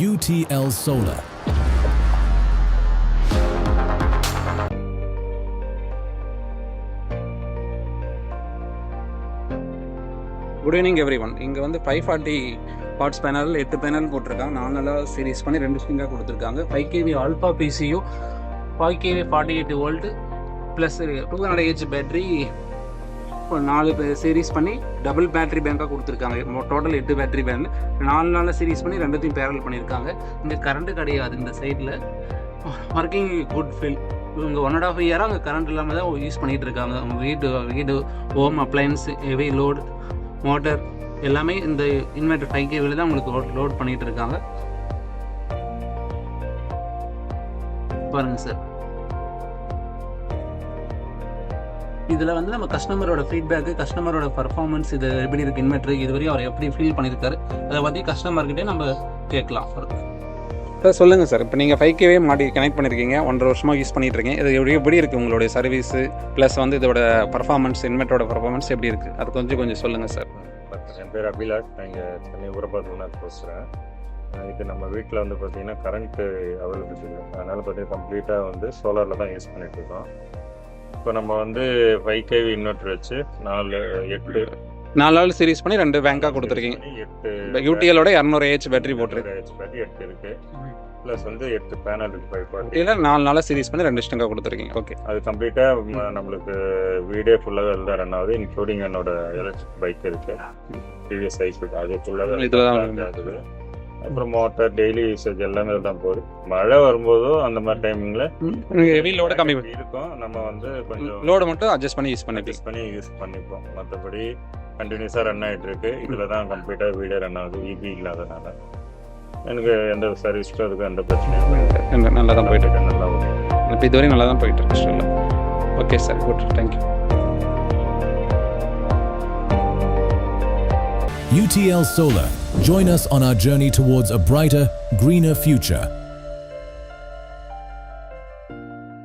UTL Solar. Good evening every one. இங்கே வந்து 540 watts panel 8 panel போட்டிருக்காங்க. 4 நாளாக சீரிஸ் பண்ணி 2 ஸ்ட்ரிங்காக கொடுத்துருக்காங்க. 5 kV alpha PCU 5 kV 48 volt plus 200 H battery 4 series பண்ணி டபுள் பேட்டரி பேங்காக கொடுத்துருக்காங்க. டோட்டல் 8 பேட்டரி பேங்க் 4 நாளில் சீரிஸ் பண்ணி 2த்தையும் பேரல் பண்ணியிருக்காங்க. இங்கே கரண்ட்டு கிடையாது. இந்த சைடில் ஒர்க்கிங் குட் ஃபில். இவங்க 1.5 இயராக அங்கே கரண்ட் இல்லாமல் தான் யூஸ் பண்ணிகிட்டு இருக்காங்க. அவங்க வீடு home appliances heavy load motor எல்லாமே இந்த இன்வெர்டர் 5 kV தான் உங்களுக்கு லோட் பண்ணிட்டு இருக்காங்க. பாருங்க சார், இதில் வந்து நம்ம கஸ்டமரோட ஃபீட்பேக்கு, கஸ்டமரோட பர்ஃபார்மன்ஸ், இது எப்படி இருக்குது இன்வெர்டர், இதுவரையும் அவர் எப்படி ஃபீல் பண்ணியிருக்காரு, அதை பற்றி கஸ்டமர்கிட்டே நம்ம கேட்கலாம். சார் சொல்லுங்கள் சார், இப்போ நீங்கள் 5 kV மாடி கனெக்ட் பண்ணியிருக்கீங்க, 1.5 வருஷமாக யூஸ் பண்ணிகிட்டு இருக்கீங்க. இது எப்படி இருக்குது உங்களுடைய சர்வீஸு ப்ளஸ் வந்து இதோட பர்ஃபார்மன்ஸ், இன்வெர்ட்டரோட பர்ஃபார்மன்ஸ் எப்படி இருக்குது, அது கொஞ்சம் சொல்லுங்கள் சார். என் பேர் அபிலாஷ், நான் இங்கே சென்னை ஊரப்பாத்தூர்லேருந்து பேசுகிறேன். இது நம்ம வீட்டில் வந்து பார்த்திங்கன்னா கரண்ட்டு அவைலபிலிட்டி இல்லை, அதனால் பார்த்தீங்கன்னா கம்ப்ளீட்டாக வந்து சோலாரில் தான் யூஸ் பண்ணிகிட்ருக்கோம். இப்போ நம்ம வந்து 5 kV இன்வெர்ட்டர் வச்சு 4 நாள் சீரிஸ் பண்ணி 2 பேங்காக கொடுத்துருக்கீங்க. 8 யூடிஎலோட 200 H பேட்டரி போட்டிருக்கு. 8 இருக்குது ப்ளஸ் வந்து 8 பேனல் இருக்குது. 540 இதில் 4 நாளாக சீரிஸ் பண்ணி 2 ஸ்ட்ரிங்காக கொடுத்துருக்கீங்க. ஓகே, அது கம்ப்ளீட்டாக நம்மளுக்கு வீடே ஃபுல்லாக தான் ரன் ஆகுது. இன்க்ளூடிங் என்னோட எலக்ட்ரிக் பைக் இருக்குது, டிவிஎஸ் சைக்கிள், அது ஃபுல்லாக இதில் தான் ஆகுது. அப்புறம் மோட்டர் டெய்லி யூசேஜ் எல்லாமே தான் போகுது. மழை வரும்போதோ அந்த மாதிரி டைமிங்கில் ஹெவி லோட கம்மி இருக்கும். நம்ம வந்து கொஞ்சம் லோடு மட்டும் அட்ஜஸ்ட் பண்ணி யூஸ் பண்ணிப்போம். மற்றபடி கண்டினியூஸாக ரன் ஆகிட்டு இருக்கு. இதில் தான் கம்ப்ளீட்டாக வீடே ரன் ஆகுது. இபி இல்லாதனால எனக்கு எந்த சர்வீஸ்க்கும் அதுக்கு எந்த பிரச்சனையும் நல்லா தான் போயிட்டு இருக்கு. நல்லா இப்போ இதுவரையும் நல்லா தான் போயிட்டு இருக்கு. Okay sir, good, thank you. UTL Solar. Join us on our journey towards a brighter, greener future.